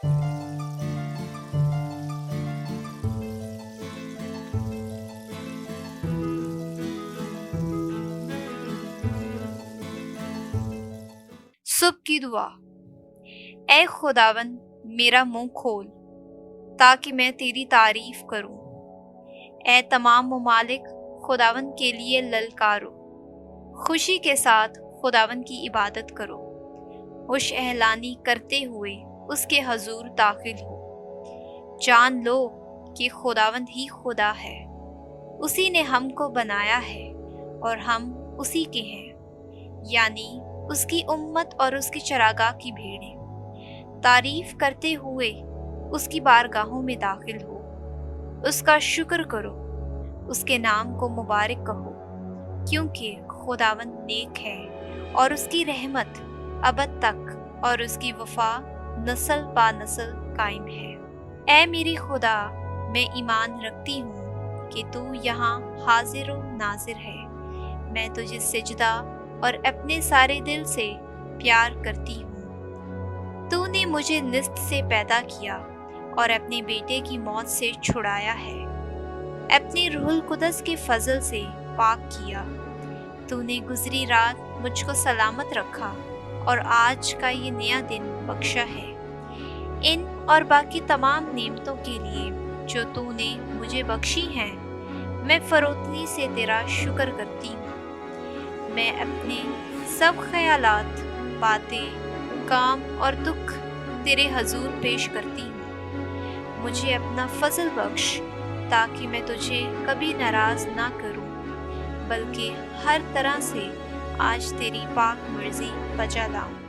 सुबह की दुआ। ए खुदावन, मेरा मुंह खोल ताकि मैं तेरी तारीफ करूं। ए तमाम ममालिक, खुदावन के लिए ललकारो, खुशी के साथ खुदावन की इबादत करो। खुश एहलानी करते हुए उसके हजूर दाखिल हो। जान लो कि खुदावन ही खुदा है, उसी ने हमको बनाया है और हम उसी के हैं, यानी उसकी उम्मत और उसकी चरागाह की भेड़ें। तारीफ करते हुए उसकी बारगाहों में दाखिल हो, उसका शुक्र करो, उसके नाम को मुबारक कहो, क्योंकि खुदावन नेक है और उसकी रहमत अबद तक और उसकी वफा नस्ल बा नस्ल कायम है। ए मेरी खुदा, मैं ईमान रखती हूँ कि तू यहाँ हाजिर व नाजिर है। मैं तुझे सिजदा और अपने सारे दिल से प्यार करती हूँ। तूने मुझे निस्त से पैदा किया और अपने बेटे की मौत से छुड़ाया है, अपने रूहुल कुदस के फजल से पाक किया। तूने गुजरी रात मुझको सलामत रखा और आज का ये नया दिन बख्शा है। इन और बाकी तमाम नेमतों के लिए जो तूने मुझे बख्शी हैं, मैं फरोतनी से तेरा शुक्र करती हूँ। मैं अपने सब ख्यालात, बातें, काम और दुख तेरे हजूर पेश करती हूँ। मुझे अपना फजल बख्श ताकि मैं तुझे कभी नाराज़ ना करूँ, बल्कि हर तरह से आज तेरी पाक मर्जी बजा लाऊं।